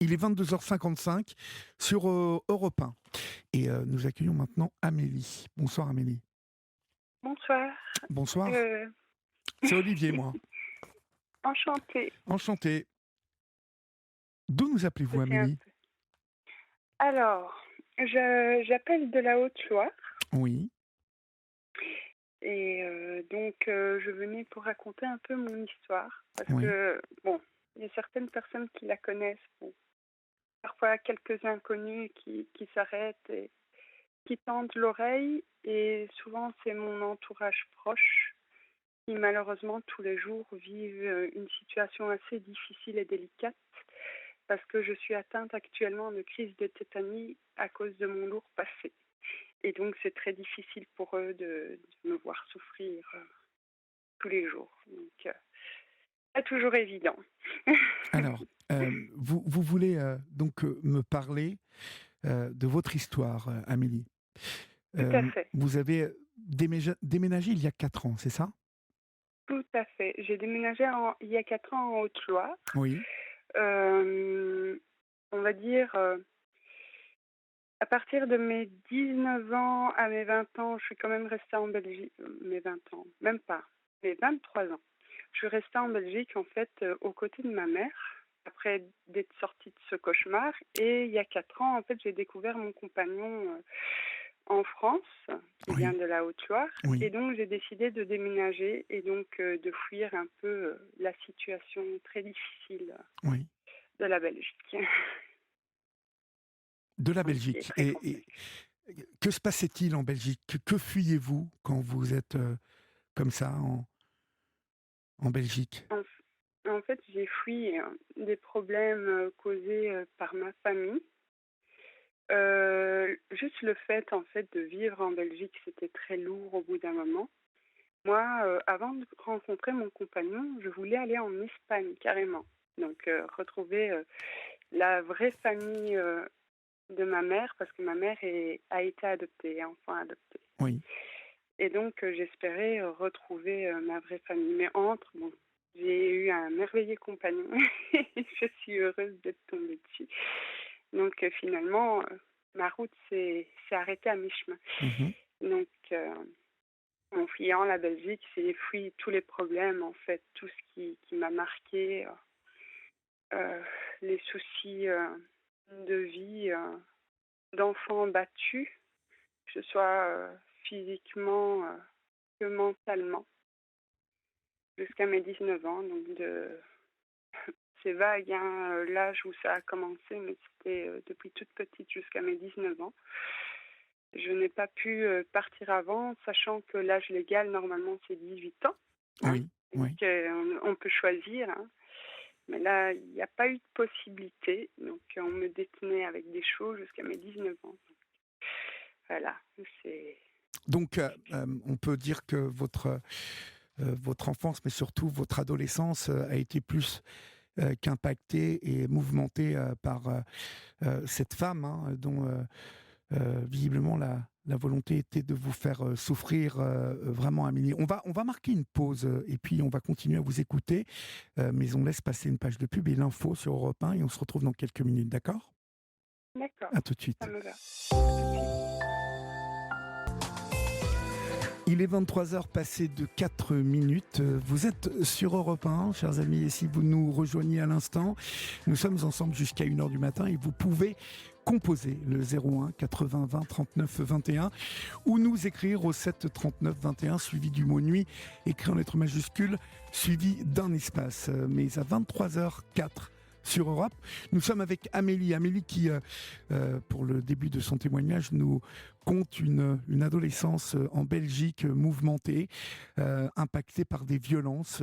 Il est 22h55 sur Europe 1. Et nous accueillons maintenant Amélie. Bonsoir Amélie. Bonsoir. Bonsoir. Euh, C'est Olivier, moi. Enchantée. Enchanté. D'où nous appelez-vous C'est un Amélie? peu. Alors, j'appelle de la Haute-Loire Oui, et je venais pour raconter un peu mon histoire parce oui, que, bon, il y a certaines personnes qui la connaissent, bon, parfois quelques inconnus qui s'arrêtent et qui tendent l'oreille et souvent c'est mon entourage proche qui malheureusement tous les jours vivent une situation assez difficile et délicate parce que je suis atteinte actuellement de crise de tétanie à cause de mon lourd passé. Et donc, c'est très difficile pour eux de me voir souffrir tous les jours. Donc, pas toujours évident. alors, vous voulez donc me parler de votre histoire, Amélie. Tout à fait. Vous avez déménagé il y a 4 ans, c'est ça? Tout à fait. J'ai déménagé il y a 4 ans en Haute-Loire. Oui, Euh, on va dire, à partir de mes 19 ans à mes 20 ans, je suis quand même restée en Belgique. Mes 20 ans, même pas. Mes 23 ans. Je suis restée en Belgique, en fait, aux côtés de ma mère, après d'être sortie de ce cauchemar. Et il y a 4 ans, en fait, j'ai découvert mon compagnon en France, qui vient oui, de la Haute-Loire. oui, Et donc, j'ai décidé de déménager et donc de fuir un peu la situation très difficile oui. de la Belgique, De la qui est Belgique. très Et complexe. que se passait-il en Belgique? Que fuyez-vous quand vous êtes comme ça en Belgique? En, en fait, j'ai fui des problèmes causés par ma famille. Juste le fait, en fait, de vivre en Belgique, c'était très lourd au bout d'un moment. Moi, avant de rencontrer mon compagnon, je voulais aller en Espagne, carrément. Donc, retrouver la vraie famille de ma mère, parce que ma mère a été adoptée, enfant adopté. Oui. Et donc, j'espérais retrouver ma vraie famille. Mais bon, j'ai eu un merveilleux compagnon. Je suis heureuse d'être tombée dessus. Donc, finalement, ma route s'est arrêtée à mi-chemin. Mhm. Donc, en fuyant la Belgique, j'ai fui tous les problèmes, en fait, tout ce qui m'a marqué, euh, les soucis de vie, d'enfants battus, que ce soit physiquement que mentalement, jusqu'à mes 19 ans. C'est vague, hein, l'âge où ça a commencé, mais c'était depuis toute petite jusqu'à mes 19 ans. Je n'ai pas pu partir avant, sachant que l'âge légal, normalement, c'est 18 ans. Hein, Oui, et oui. qu'on peut choisir. Hein. Mais là, il n'y a pas eu de possibilité. Donc, on me détenait avec des choses jusqu'à mes 19 ans. Voilà, c'est... Donc, on peut dire que votre enfance, mais surtout votre adolescence, a été plus qu'impactée et mouvementée par cette femme, hein, dont visiblement la volonté était de vous faire souffrir vraiment, Amélie. On va marquer une pause et puis on va continuer à vous écouter, mais on laisse passer une page de pub et l'info sur Europe 1 et on se retrouve dans quelques minutes, d'accord? D'accord, À tout de ça suite. me va. Tout de suite. Il est 23h passé de 4 minutes. Vous êtes sur Europe 1, chers amis, et si vous nous rejoignez à l'instant, nous sommes ensemble jusqu'à 1h du matin et vous pouvez composer le 01 80 20 39 21 ou nous écrire au 7 39 21 suivi du mot nuit, écrit en lettres majuscules, suivi d'un espace. Mais à 23h04 sur Europe, nous sommes avec Amélie. Amélie qui, pour le début de son témoignage, nous conte une adolescence en Belgique mouvementée, impactée par des violences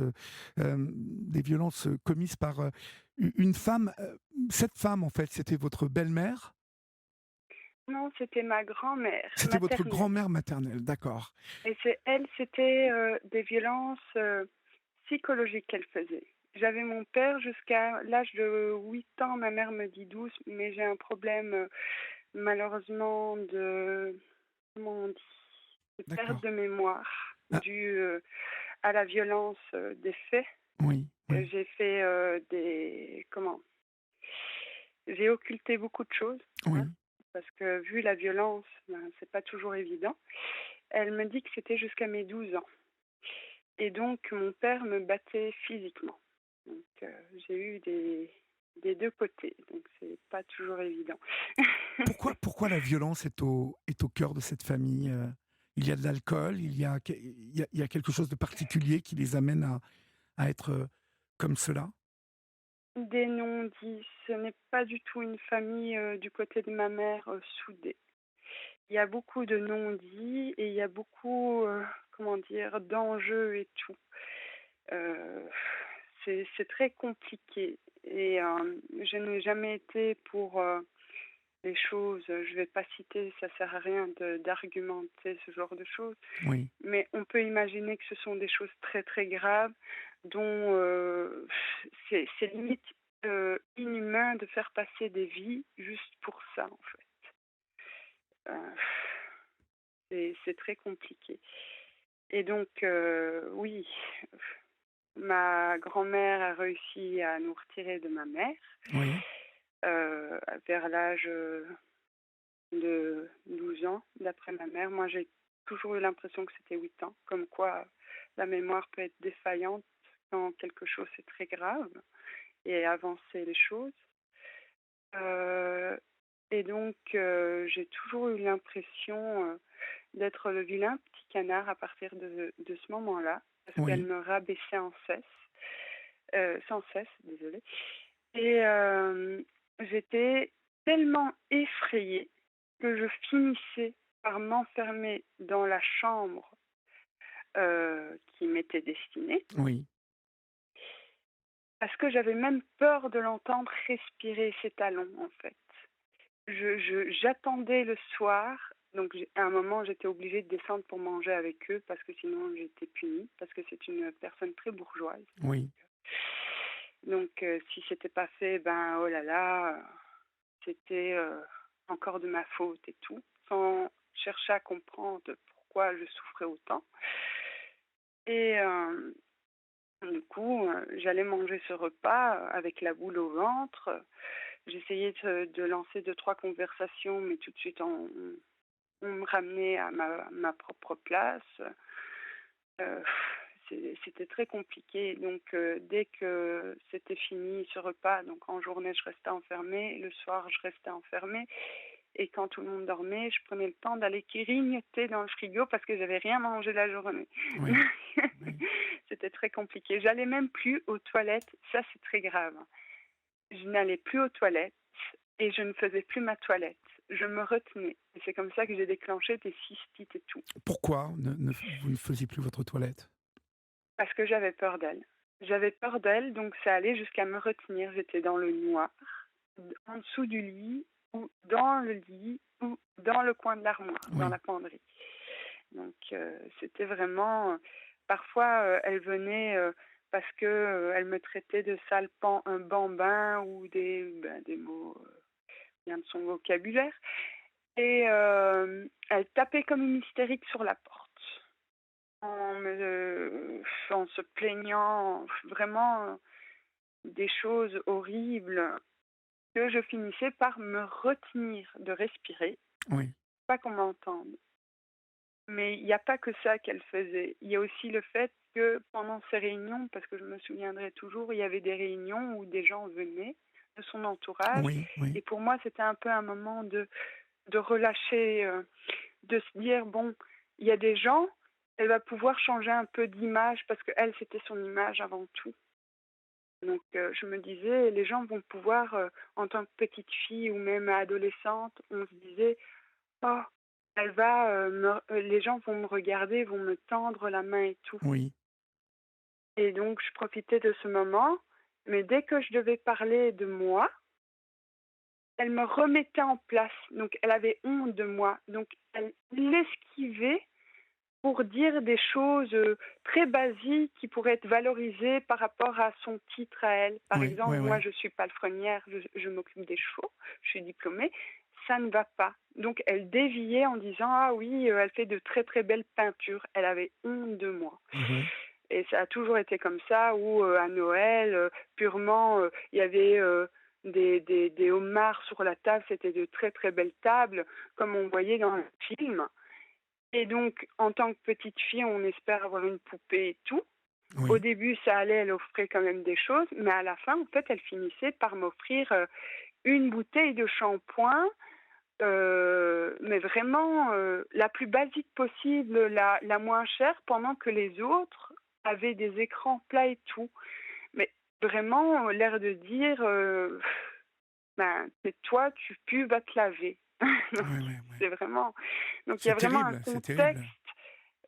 commises par une femme. Cette femme, en fait, c'était votre belle-mère? Non, c'était ma grand-mère C'était votre maternelle. grand-mère maternelle, d'accord. Et c'était des violences psychologiques qu'elle faisait. J'avais mon père jusqu'à l'âge de 8 ans, ma mère me dit 12, mais j'ai un problème malheureusement comment on dit, de perte D'accord. de mémoire Ah, due à la violence des faits. oui, oui. J'ai fait des, comment, J'ai occulté beaucoup de choses, Oui, hein, parce que vu la violence, ben, c'est pas toujours évident. Elle me dit que c'était jusqu'à mes 12 ans. Et donc, mon père me battait physiquement. Donc, j'ai eu des deux côtés. Donc, c'est pas toujours évident. pourquoi la violence est au cœur de cette famille? Il y a de l'alcool, il y a quelque chose de particulier qui les amène à être comme cela? Des non-dits. Ce n'est pas du tout une famille du côté de ma mère soudée. Il y a beaucoup de non-dits et il y a beaucoup, comment dire, d'enjeux et tout. Euh, c'est très compliqué et je n'ai jamais été pour les choses. Je vais pas citer, ça sert à rien d'argumenter ce genre de choses, Oui, mais on peut imaginer que ce sont des choses très très graves dont c'est limite inhumain de faire passer des vies juste pour ça en fait. Euh, c'est très compliqué. Et donc, oui, ma grand-mère a réussi à nous retirer de ma mère oui, vers l'âge de 12 ans, d'après ma mère. Moi, j'ai toujours eu l'impression que c'était 8 ans, comme quoi la mémoire peut être défaillante quand quelque chose est très grave et avancer les choses. Euh, et donc, j'ai toujours eu l'impression d'être le vilain petit canard à partir de ce moment-là, parce qu'elle oui, me rabaissait sans cesse, désolée. Et j'étais tellement effrayée que je finissais par m'enfermer dans la chambre qui m'était destinée, oui, parce que j'avais même peur de l'entendre respirer ses talons, en fait. J'attendais le soir, donc à un moment j'étais obligée de descendre pour manger avec eux, parce que sinon j'étais punie, parce que c'est une personne très bourgeoise. oui, Donc si c'était pas fait, ben oh là là, c'était encore de ma faute et tout, sans chercher à comprendre pourquoi je souffrais autant. Et du coup, j'allais manger ce repas avec la boule au ventre. J'essayais de lancer deux, trois conversations, mais tout de suite on me ramenait à ma propre place. Euh, C'était très compliqué. Donc, dès que c'était fini ce repas, donc en journée, je restais enfermée. Le soir, je restais enfermée. Et quand tout le monde dormait, je prenais le temps d'aller grignoter dans le frigo parce que j'avais rien mangé la journée. oui, oui. C'était très compliqué. J'allais même plus aux toilettes. Ça, c'est très grave. Je n'allais plus aux toilettes et je ne faisais plus ma toilette. Je me retenais. Et c'est comme ça que j'ai déclenché des cystites et tout. Pourquoi vous ne faisiez plus votre toilette? Parce que j'avais peur d'elle. J'avais peur d'elle, donc ça allait jusqu'à me retenir. J'étais dans le noir, en dessous du lit, ou dans le lit, ou dans le coin de l'armoire, dans Oui, la penderie. Donc c'était vraiment... parfois, elle venait parce que elle me traitait de sale un bambin ou des mots bien de son vocabulaire. Et elle tapait comme une hystérique sur la porte en se plaignant vraiment des choses horribles que je finissais par me retenir de respirer, oui, pas qu'on m'entende. Mais il n'y a pas que ça qu'elle faisait. Il y a aussi le fait que pendant ces réunions, parce que je me souviendrai toujours, il y avait des réunions où des gens venaient de son entourage. oui, oui, Et pour moi, c'était un peu un moment de relâcher, de se dire, bon, il y a des gens, elle va pouvoir changer un peu d'image parce qu'elle, c'était son image avant tout. Donc je me disais, les gens vont pouvoir, en tant que petite fille ou même adolescente, on se disait, oh, les gens vont me regarder, vont me tendre la main et tout. oui, Et donc je profitais de ce moment, mais dès que je devais parler de moi, elle me remettait en place. Donc elle avait honte de moi. Donc elle l'esquivait pour dire des choses très basiques qui pourraient être valorisées par rapport à son titre à elle. Par oui, oui, exemple, moi, oui, je suis palefrenière, je m'occupe des chevaux, je suis diplômée, ça ne va pas. Donc, elle déviait en disant, ah oui, elle fait de très très belles peintures. Elle avait honte de moi. mhm, Et ça a toujours été comme ça, où à Noël, purement, il y avait des homards sur la table. C'était de très très belles tables, comme on voyait dans le film. Et donc, en tant que petite fille, on espère avoir une poupée et tout. Au Oui. début, ça allait, elle offrait quand même des choses, mais à la fin, en fait, elle finissait par m'offrir une bouteille de shampoing, mais vraiment la plus basique possible, la moins chère, pendant que les autres avaient des écrans plats et tout. Mais vraiment, l'air de dire, ben, c'est toi, tu pues, va te laver. Donc, Ouais, ouais, ouais. c'est vraiment... Donc, il y a C'est vraiment un terrible, c'est contexte terrible.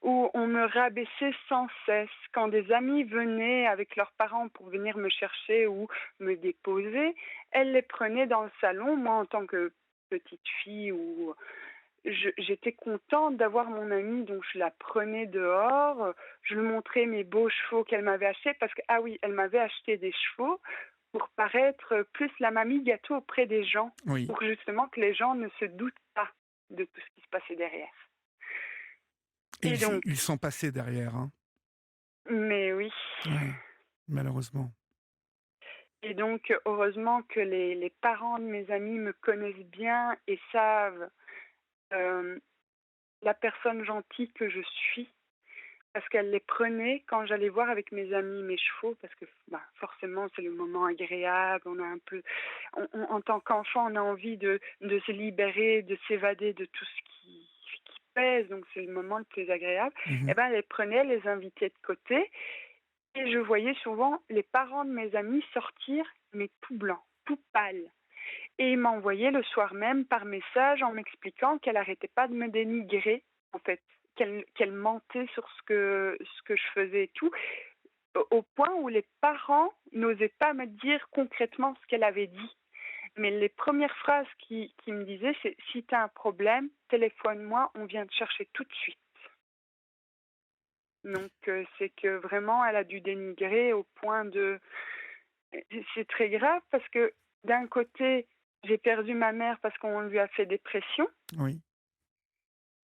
où on me rabaissait sans cesse. Quand des amis venaient avec leurs parents pour venir me chercher ou me déposer, elles les prenaient dans le salon. Moi, en tant que petite fille, j'étais contente d'avoir mon amie, donc je la prenais dehors. Je lui montrais mes beaux chevaux qu'elle m'avait achetés, parce que, ah oui, elle m'avait acheté des chevaux pour paraître plus la mamie gâteau auprès des gens, Oui. pour justement que les gens ne se doutent pas de tout ce qui se passait derrière. Et Et donc, ils sont passés derrière, hein. mais oui. Ouais, malheureusement. Et donc, heureusement que les parents de mes amis me connaissent bien et savent euh, la personne gentille que je suis, parce qu'elles les prenaient quand j'allais voir avec mes amis mes chevaux, parce que bah, forcément c'est le moment agréable, on a un peu, en tant qu'enfant, on a envie de se libérer, de s'évader de tout ce qui pèse, donc c'est le moment le plus agréable. Et Mhm. ben, elles les prenaient, elles les invitaient de côté. Et je voyais souvent les parents de mes amis sortir, mais tout blanc, tout pâle. Et ils m'envoyaient le soir même par message en m'expliquant qu'elle n'arrêtait pas de me dénigrer, en fait, qu'elle mentait sur ce que je faisais et tout, au point où les parents n'osaient pas me dire concrètement ce qu'elle avait dit. Mais les premières phrases qui me disaient, c'est: si tu as un problème, téléphone-moi, on vient te chercher tout de suite. Donc, c'est que vraiment, elle a dû dénigrer au point de... C'est très grave parce que d'un côté, j'ai perdu ma mère parce qu'on lui a fait des pressions. Oui.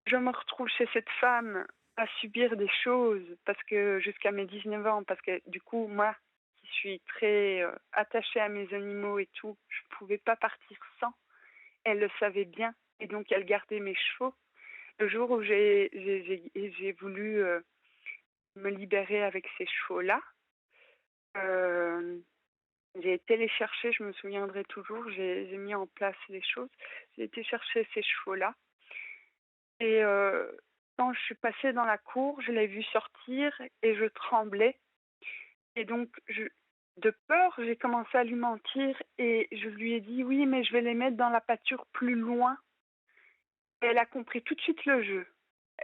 Je me retrouve chez cette femme à subir des choses parce que jusqu'à mes 19 ans, parce que du coup, moi, qui suis très attachée à mes animaux et tout, je ne pouvais pas partir sans. Elle le savait bien et donc elle gardait mes chevaux. Le jour où j'ai voulu me libérer avec ces chevaux-là, euh, j'ai été les chercher, je me souviendrai toujours, j'ai mis en place les choses. J'ai été chercher ces chevaux-là. Et quand je suis passée dans la cour, je l'ai vu sortir et je tremblais. Et donc, de peur, j'ai commencé à lui mentir et je lui ai dit: oui, mais je vais les mettre dans la pâture plus loin. Et elle a compris tout de suite le jeu.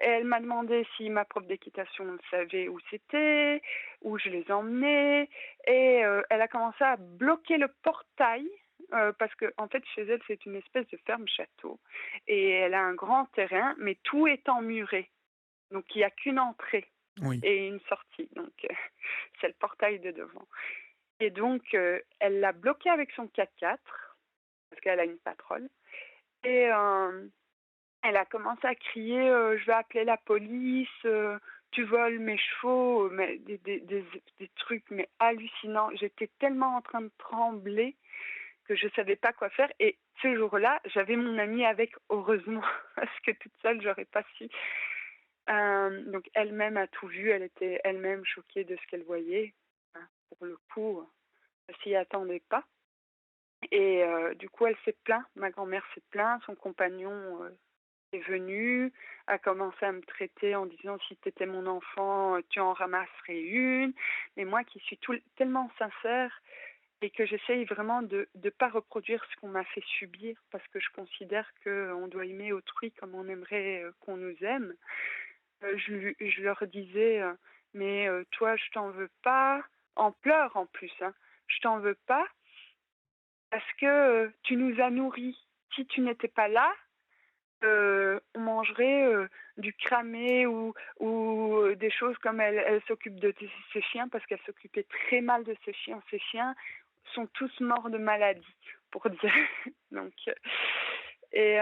Et elle m'a demandé si ma prof d'équitation savait où c'était, où je les emmenais. Et elle a commencé à bloquer le portail, parce que en fait, chez elle, c'est une espèce de ferme-château. Et elle a un grand terrain, mais tout est emmuré. Donc, il n'y a qu'une entrée Oui. et une sortie. Donc, c'est le portail de devant. Et donc, elle l'a bloqué avec son 4x4, parce qu'elle a une patronne. Et elle a commencé à crier: je vais appeler la police, tu voles mes chevaux, mais des trucs mais hallucinants. J'étais tellement en train de trembler que je ne savais pas quoi faire. Et ce jour-là, j'avais mon amie avec, heureusement, parce que toute seule, j'aurais pas su. Donc elle-même a tout vu, elle était elle-même choquée de ce qu'elle voyait. Hein, pour le coup, elle s'y attendait pas. Et du coup, elle s'est plainte, ma grand-mère s'est plainte, son compagnon est venu, a commencé à me traiter en disant: si tu étais mon enfant, tu en ramasserais une. Mais moi qui suis tellement sincère et que j'essaye vraiment de ne pas reproduire ce qu'on m'a fait subir, parce que je considère qu'on doit aimer autrui comme on aimerait qu'on nous aime, je leur disais: mais toi, je t'en veux pas, en pleurs en plus, hein, je t'en veux pas parce que tu nous as nourris. Si tu n'étais pas là, on mangerait du cramé ou des choses comme elle s'occupe de ses chiens, parce qu'elle s'occupait très mal de ses chiens. Ses chiens sont tous morts de maladie, pour dire. Donc, et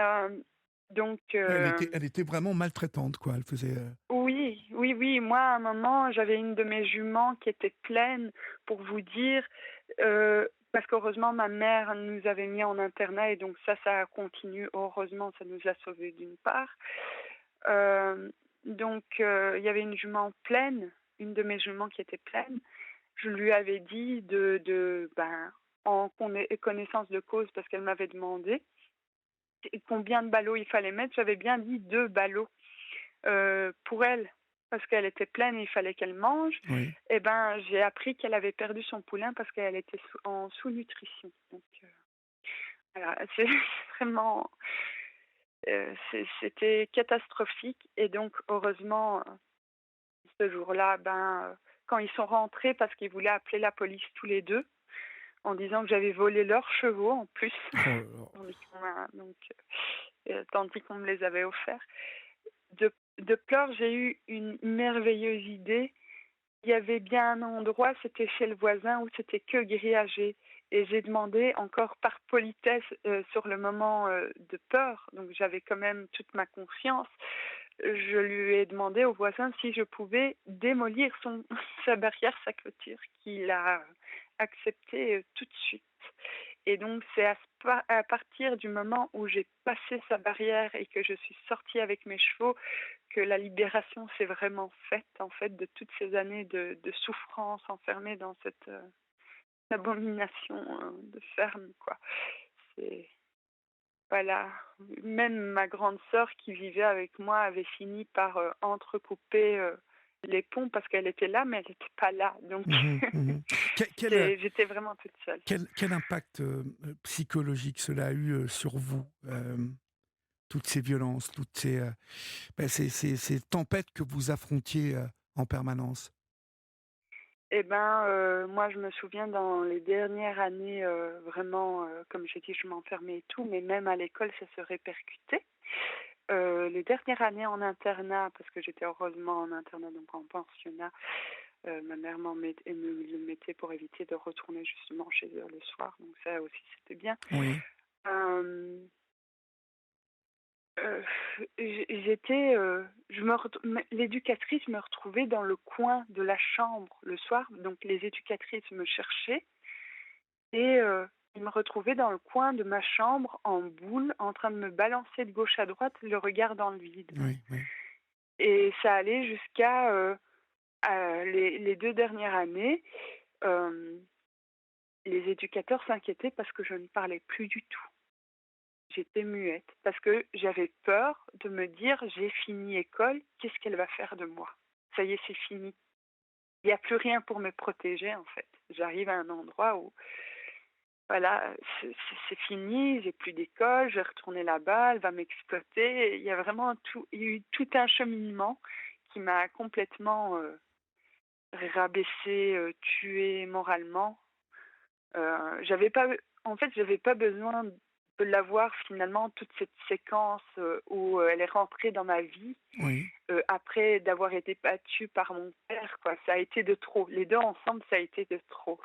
donc, Elle était vraiment maltraitante, quoi. Elle faisait. oui, oui, oui. Moi, à un moment, j'avais une de mes juments qui était pleine, pour vous dire. Parce qu'heureusement, ma mère nous avait mis en internat et donc ça a continué. Heureusement, ça nous a sauvés d'une part. Euh, il y avait une jument pleine, une de mes juments qui était pleine. Je lui avais dit en connaissance de cause, parce qu'elle m'avait demandé combien de ballots il fallait mettre. J'avais bien dit 2 ballots pour elle, parce qu'elle était pleine et il fallait qu'elle mange. Oui. Et ben, j'ai appris qu'elle avait perdu son poulain parce qu'elle était en sous-nutrition. Donc, voilà, c'est vraiment, c'était catastrophique. Et donc, heureusement, ce jour-là, quand ils sont rentrés, parce qu'ils voulaient appeler la police tous les deux, en disant que j'avais volé leurs chevaux en plus, Oh là là. tandis qu'on me les avait offerts. De pleurs, j'ai eu une merveilleuse idée. Il y avait bien un endroit, c'était chez le voisin, où c'était que grillagé. Et j'ai demandé, encore par politesse, sur le moment de peur, donc j'avais quand même toute ma conscience, je lui ai demandé au voisin si je pouvais démolir sa barrière, sa clôture, qu'il a accepté tout de suite. Et donc c'est à partir du moment où j'ai passé sa barrière et que je suis sortie avec mes chevaux que la libération s'est vraiment faite, en fait, de toutes ces années de souffrance enfermée dans cette abomination de ferme, quoi. C'est, voilà. Même ma grande sœur qui vivait avec moi avait fini par entrecouper les ponts parce qu'elle était là, mais elle n'était pas là. Donc, Mhm, mhm. Quel, j'étais vraiment toute seule. quel impact psychologique cela a eu sur vous, toutes ces violences, toutes ces tempêtes que vous affrontiez en permanence? Eh ben, moi, je me souviens dans les dernières années, vraiment, comme j'ai dit, je m'enfermais et tout, mais même à l'école, ça se répercutait. Les dernières années en internat, parce que j'étais heureusement en internat, donc en pensionnat, ma mère me le mettait pour éviter de retourner justement chez eux le soir, donc ça aussi c'était bien. Oui. Euh, euh, j'étais, l'éducatrice me retrouvait dans le coin de la chambre le soir, donc les éducatrices me cherchaient et ils me retrouvaient dans le coin de ma chambre en boule, en train de me balancer de gauche à droite, le regard dans le vide. Oui, oui. Et ça allait jusqu'à les 2 dernières années. euh, les éducateurs s'inquiétaient parce que je ne parlais plus du tout. J'étais muette parce que j'avais peur de me dire j'ai fini école, qu'est-ce qu'elle va faire de moi? Ça y est, c'est fini. Il n'y a plus rien pour me protéger en fait. J'arrive à un endroit où voilà, c'est fini, j'ai plus d'école, je vais retourner là-bas, elle va m'exploiter. Il y a eu tout un cheminement qui m'a complètement rabaissée, tuée moralement. J'avais pas, en fait, j'avais pas besoin de l'avoir finalement toute cette séquence où elle est rentrée dans ma vie Oui. après d'avoir été battue par mon père. Quoi, ça a été de trop. Les deux ensemble, ça a été de trop.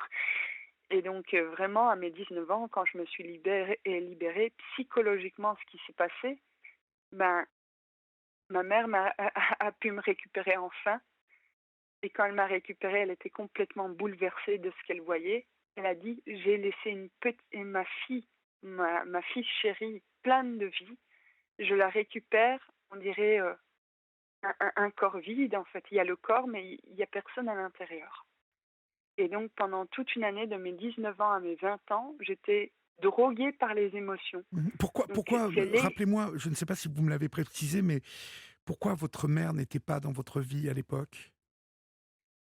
Et donc vraiment à mes 19 ans, quand je me suis libérée psychologiquement, ce qui s'est passé, ben ma mère a pu me récupérer enfin. Et quand elle m'a récupérée, elle était complètement bouleversée de ce qu'elle voyait. Elle a dit, j'ai laissé ma fille chérie, pleine de vie. Je la récupère, on dirait un corps vide en fait. Il y a le corps, mais il n'y a personne à l'intérieur. Et donc pendant toute une année, de mes 19 ans à mes 20 ans, j'étais droguée par les émotions. Mhm. Donc Rappelez-moi, je ne sais pas si vous me l'avez précisé, mais pourquoi votre mère n'était pas dans votre vie à l'époque?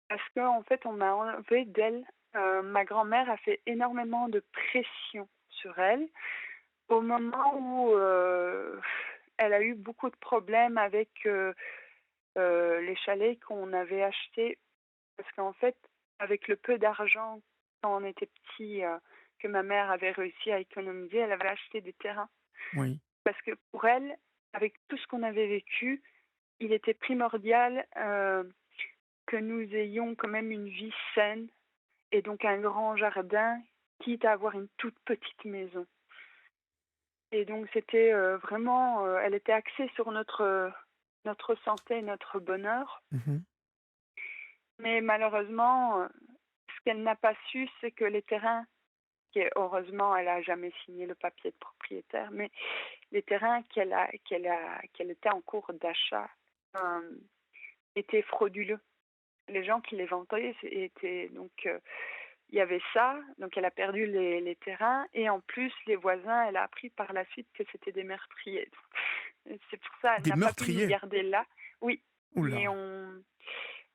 parce qu'en fait, on m'a enlevé d'elle. Ma grand-mère a fait énormément de pression sur elle au moment où elle a eu beaucoup de problèmes avec les chalets qu'on avait achetés. Parce qu'en fait, avec le peu d'argent, quand on était petit, que ma mère avait réussi à économiser, elle avait acheté des terrains. Oui. Parce que pour elle, avec tout ce qu'on avait vécu, il était primordial que nous ayons quand même une vie saine et donc un grand jardin, quitte à avoir une toute petite maison. Et donc c'était vraiment, elle était axée sur notre santé et notre bonheur. Mhm. Mais malheureusement, ce qu'elle n'a pas su, c'est que les terrains heureusement, elle a jamais signé le papier de propriétaire, mais les terrains qu'elle était en cours d'achat euh, étaient frauduleux. Les gens qui les vendaient étaient donc il y avait ça, donc elle a perdu les terrains et en plus les voisins, elle a appris par la suite que c'était des meurtriers. C'est pour ça elle Des n'a pas pu nous meurtriers? garder là. Oui, mais Oula.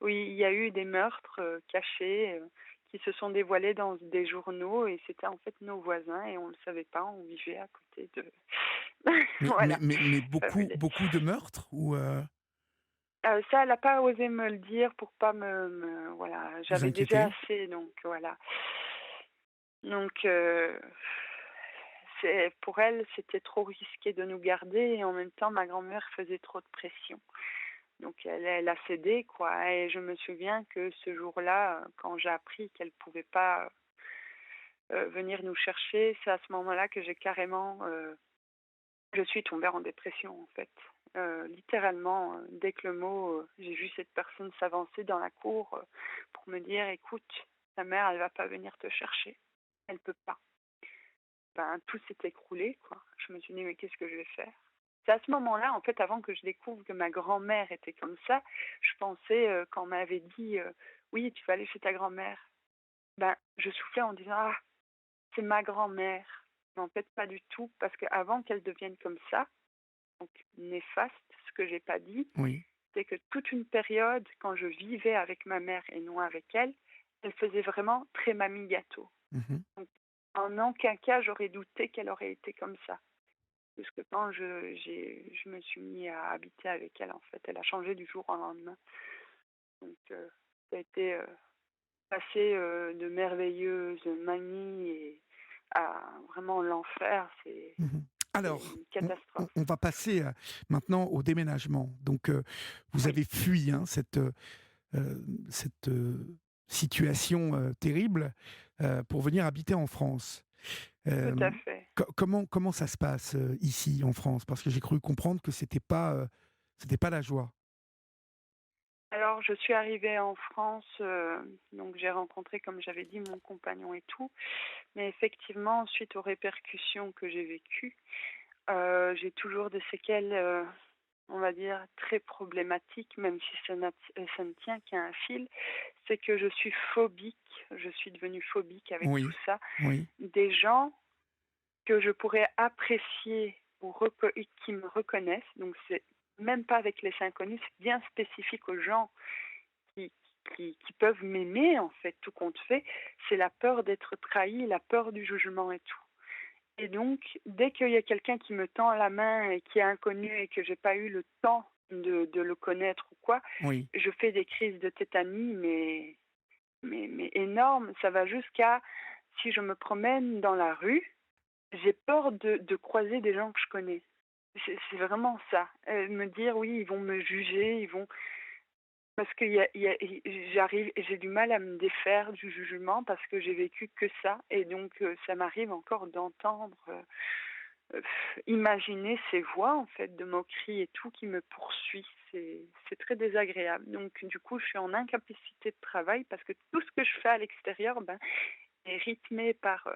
oui, il y a eu des meurtres cachés qui se sont dévoilés dans des journaux et c'était en fait nos voisins et on le savait pas, on vivait à côté de. Voilà. Mais Enfin, beaucoup, beaucoup de meurtres ou ça, elle n'a pas osé me le dire pour pas voilà, vous j'avais déjà inquiétez? assez, donc voilà. Donc, pour elle, c'était trop risqué de nous garder et en même temps, ma grand-mère faisait trop de pression. Donc, elle a cédé, quoi. Et je me souviens que ce jour-là, quand j'ai appris qu'elle ne pouvait pas venir nous chercher, c'est à ce moment-là que je suis tombée en dépression, en fait. Littéralement, dès que j'ai vu cette personne s'avancer dans la cour pour me dire, écoute, ta mère, elle va pas venir te chercher. Elle peut pas. Ben, tout s'est écroulé, quoi. Je me suis dit, mais qu'est-ce que je vais faire? C'est à ce moment-là, en fait, avant que je découvre que ma grand-mère était comme ça, je pensais, quand on m'avait dit, oui, tu vas aller chez ta grand-mère, ben, je soufflais en disant, ah, c'est ma grand-mère. Mais en fait, pas du tout, parce qu'avant qu'elle devienne comme ça, donc néfaste, ce que j'ai pas dit, Oui. c'est que toute une période, quand je vivais avec ma mère et non avec elle, elle faisait vraiment très mamie gâteau. Mmh. Donc, en aucun cas, j'aurais douté qu'elle aurait été comme ça. Parce que quand je me suis mis à habiter avec elle, en fait, elle a changé du jour au lendemain. Donc, ça a été passé de merveilleuse mamie à vraiment l'enfer. Mmh. C'est Alors, une catastrophe. on va passer, maintenant au déménagement. Donc, vous Oui, avez fui, hein, cette, situation, terrible, pour venir habiter en France. tout à Hem, fait. comment ça se passe, ici en France? Parce que j'ai cru comprendre que c'était pas la joie. Alors, je suis arrivée en France, donc j'ai rencontré, comme j'avais dit, mon compagnon et tout. Mais effectivement, suite aux répercussions que j'ai vécues, j'ai toujours des séquelles, on va dire, très problématiques, même si ça ne tient qu'à un fil. C'est que je suis phobique, je suis devenue phobique avec tout Oui, ça. oui, Des gens que je pourrais apprécier ou qui me reconnaissent, donc c'est même pas avec les inconnus, c'est bien spécifique aux gens qui, qui peuvent m'aimer, en fait, tout compte fait, c'est la peur d'être trahi, la peur du jugement et tout. Et donc, dès qu'il y a quelqu'un qui me tend la main et qui est inconnu et que j'ai pas eu le temps de le connaître ou quoi, oui. je fais des crises de tétanie, mais énormes. Ça va jusqu'à, si je me promène dans la rue, j'ai peur de croiser des gens que je connais. C'est vraiment ça. Me dire, oui, ils vont me juger, ils vont. Parce que j'ai du mal à me défaire du jugement parce que j'ai vécu que ça. Et donc, ça m'arrive encore d'entendre, imaginer ces voix, en fait, de moquerie et tout qui me poursuit. C'est très désagréable. Donc, du coup, je suis en incapacité de travail parce que tout ce que je fais à l'extérieur, ben, est rythmé par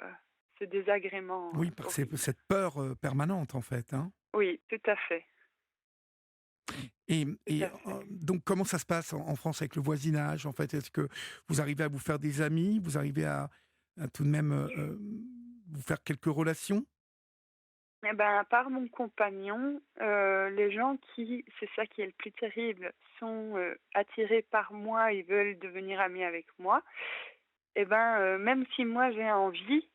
ce désagrément Oui, par horrible. cette peur, permanente, en fait, hein? Oui, tout à fait. Et Tout à fait. donc comment ça se passe en France avec le voisinage, en fait? Est-ce que vous arrivez à vous faire des amis? Vous arrivez à tout de même, vous faire quelques relations? Eh ben, à part mon compagnon, les gens c'est ça qui est le plus terrible, sont attirés par moi et veulent devenir amis avec moi. Eh ben, même si moi j'ai envie,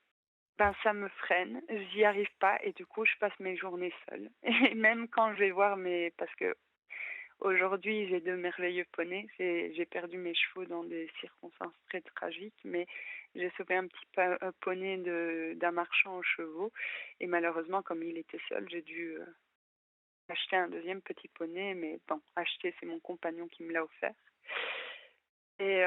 ben ça me freine, j'y arrive pas et du coup je passe mes journées seule. Et même quand je vais voir parce que aujourd'hui, j'ai deux merveilleux poneys. J'ai perdu mes chevaux dans des circonstances très tragiques, mais j'ai sauvé un petit poney d'un marchand aux chevaux. Et malheureusement, comme il était seul, j'ai dû acheter un deuxième petit poney. Mais bon, acheter, c'est mon compagnon qui me l'a offert. Et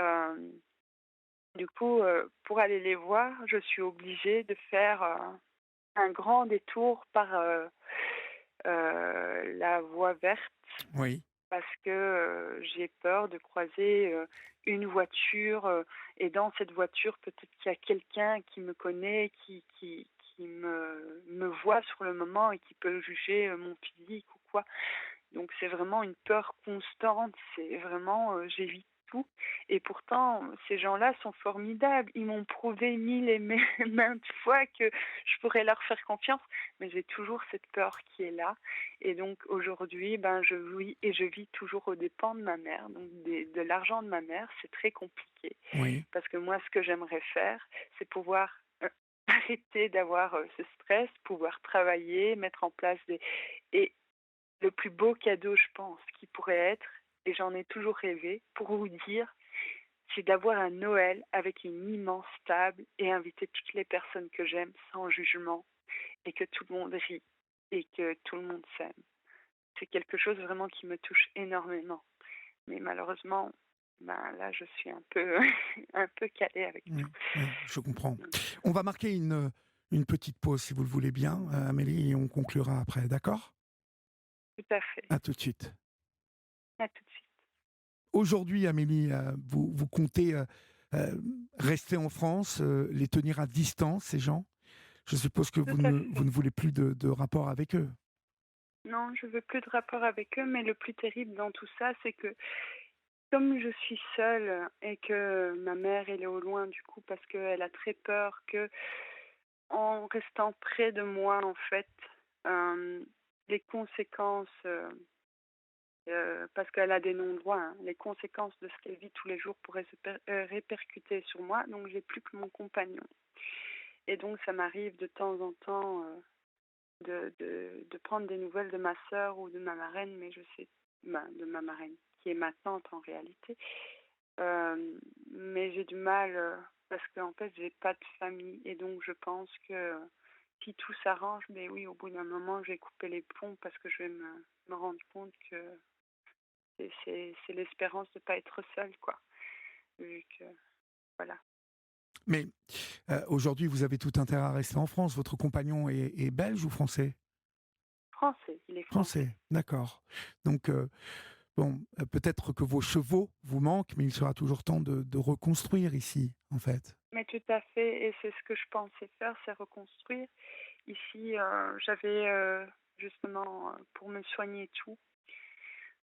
du coup, pour aller les voir, je suis obligée de faire un grand détour par la voie verte Oui. parce que j'ai peur de croiser une voiture et dans cette voiture, peut-être qu'il y a quelqu'un qui me connaît, qui me voit sur le moment et qui peut juger mon physique ou quoi. Donc c'est vraiment une peur constante, c'est vraiment, j'évite tout et pourtant ces gens-là sont formidables. Ils m'ont prouvé mille et maintes fois que je pourrais leur faire confiance, mais j'ai toujours cette peur qui est là et donc aujourd'hui, ben, je vis toujours aux dépens de ma mère, donc de l'argent de ma mère, c'est très compliqué Oui. parce que moi ce que j'aimerais faire, c'est pouvoir, arrêter d'avoir, ce stress, pouvoir travailler, mettre en place des et le plus beau cadeau, je pense, qui pourrait être, et j'en ai toujours rêvé, pour vous dire, c'est d'avoir un Noël avec une immense table et inviter toutes les personnes que j'aime sans jugement et que tout le monde rit et que tout le monde s'aime. C'est quelque chose vraiment qui me touche énormément. Mais malheureusement, ben là, je suis un peu, un peu calée avec tout. Oui, oui, je comprends. Donc, On va marquer une petite pause, si vous le voulez bien, Amélie, et on conclura après, d'accord? tout à fait. À tout de suite. À tout de suite. Aujourd'hui, Amélie, vous comptez heu, rester en France, les tenir à distance, ces gens? Je suppose que Tout vous à ne fait. voulez plus de rapport avec eux? Non, je veux plus de rapport avec eux, mais le plus terrible dans tout ça, c'est que comme je suis seule et que ma mère, elle est au loin du coup parce qu'elle a très peur que, en restant près de moi, en fait, hem, les conséquences, parce qu'elle a des non-droits, hein, les conséquences de ce qu'elle vit tous les jours pourraient répercuter sur moi, donc j'ai plus que mon compagnon et donc ça m'arrive de temps en temps, de prendre des nouvelles de ma sœur ou de ma marraine, mais je sais ben, de ma marraine, qui est ma tante en réalité. Mais j'ai du mal, parce qu'en fait, j'ai pas de famille et donc je pense que si tout s'arrange, mais oui, au bout d'un moment, je vais couper les ponts parce que je vais me rendre compte que c'est l'espérance de pas être seule, quoi, vu que voilà. Mais, aujourd'hui, vous avez tout intérêt à rester en France. Votre compagnon est belge ou français? Français, il est français. Français, d'accord. Donc, bon, peut-être que vos chevaux vous manquent, mais il sera toujours temps de reconstruire ici, en fait. Mais tout à fait et c'est ce que je pensais faire, c'est reconstruire. Ici, j'avais, justement, pour me soigner et tout,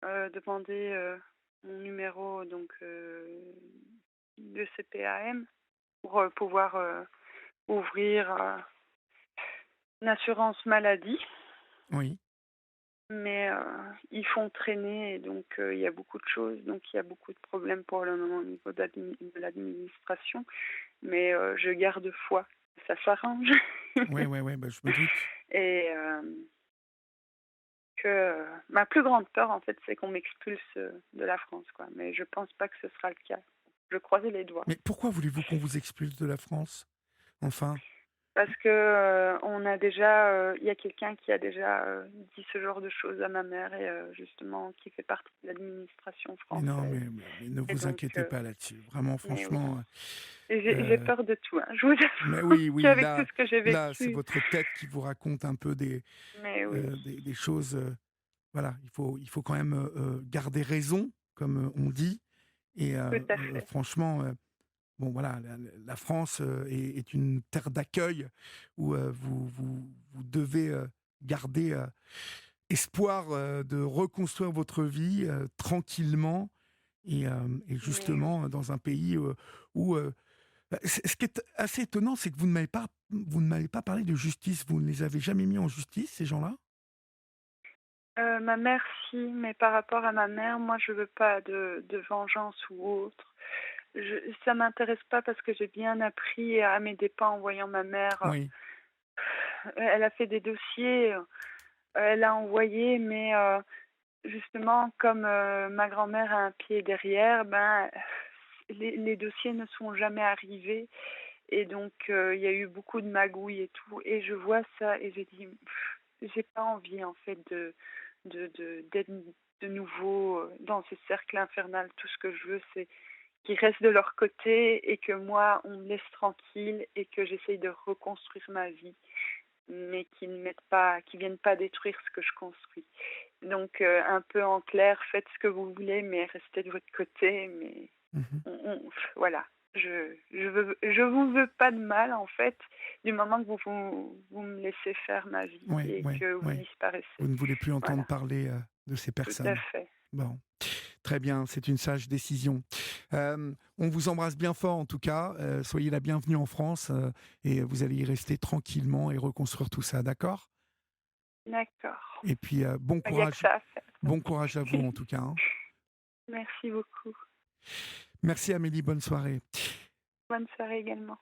demandé, mon numéro donc de CPAM pour, pouvoir, ouvrir, une assurance maladie. Oui. Mais ils font traîner et donc il y a beaucoup de choses, donc il y a beaucoup de problèmes pour le moment au niveau de l'administration. Mais je garde foi, ça s'arrange. Ouais, ouais, ouais, bah, je me doute. Et que ma plus grande peur, en fait, c'est qu'on m'expulse de la France, quoi. Mais je pense pas que ce sera le cas. Je croisais les doigts. Mais pourquoi voulez-vous qu'on vous expulse de la France? Enfin? Parce que on a déjà, il y a quelqu'un qui a déjà dit ce genre de choses à ma mère et justement qui fait partie de l'administration Mais non, française. mais ne Et vous donc, inquiétez pas là-dessus. Vraiment, mais oui. franchement, Et j'ai heu, peur de tout, hein. Je vous mais avoue oui, oui, qu'avec tout là ce que j'ai c'est vécu, votre tête qui vous raconte un peu mais oui, des choses, voilà, il faut quand même, garder raison, comme, on dit et tout à fait. franchement, bon voilà, la France, est une terre d'accueil où, vous devez, garder, espoir, de reconstruire votre vie, tranquillement et Mais oui. justement dans un pays, où, bah, ce qui est assez étonnant, c'est que vous ne m'avez pas parlé de justice. Vous ne les avez jamais mis en justice, ces gens-là? Ma mère si, mais par rapport à ma mère, moi je veux pas de vengeance ou autre. Ça m'intéresse pas parce que j'ai bien appris à mes dépens en voyant ma mère, Oui, elle a fait des dossiers, elle a envoyé, mais justement comme, ma grand-mère a un pied derrière, ben, les dossiers ne sont jamais arrivés et donc il y a eu beaucoup de magouilles et tout et je vois ça et je dis: «J'ai pas envie en fait d'être de nouveau, dans ce cercle infernal. Tout ce que je veux, c'est qu'ils restent de leur côté et que moi, on me laisse tranquille et que j'essaye de reconstruire ma vie, mais qu'ils ne mettent pas qu'ils viennent pas détruire ce que je construis». Donc, un peu en clair, faites ce que vous voulez, mais restez de votre côté. Mais Mmh. voilà, je vous veux pas de mal, en fait, du moment que vous me laissez faire ma vie Ouais, et ouais, que vous ouais. Vous disparaissez. ne voulez plus entendre Voilà, parler, de ces tout à personnes. fait. Bon, très bien, c'est une sage décision. On vous embrasse bien fort en tout cas, soyez la bienvenue en France, et vous allez y rester tranquillement et reconstruire tout ça, d'accord? D'accord. Et puis, Il y a que ça à bon courage à vous faire. en tout cas, hein. Merci beaucoup. Merci Amélie, bonne soirée. Bonne soirée également.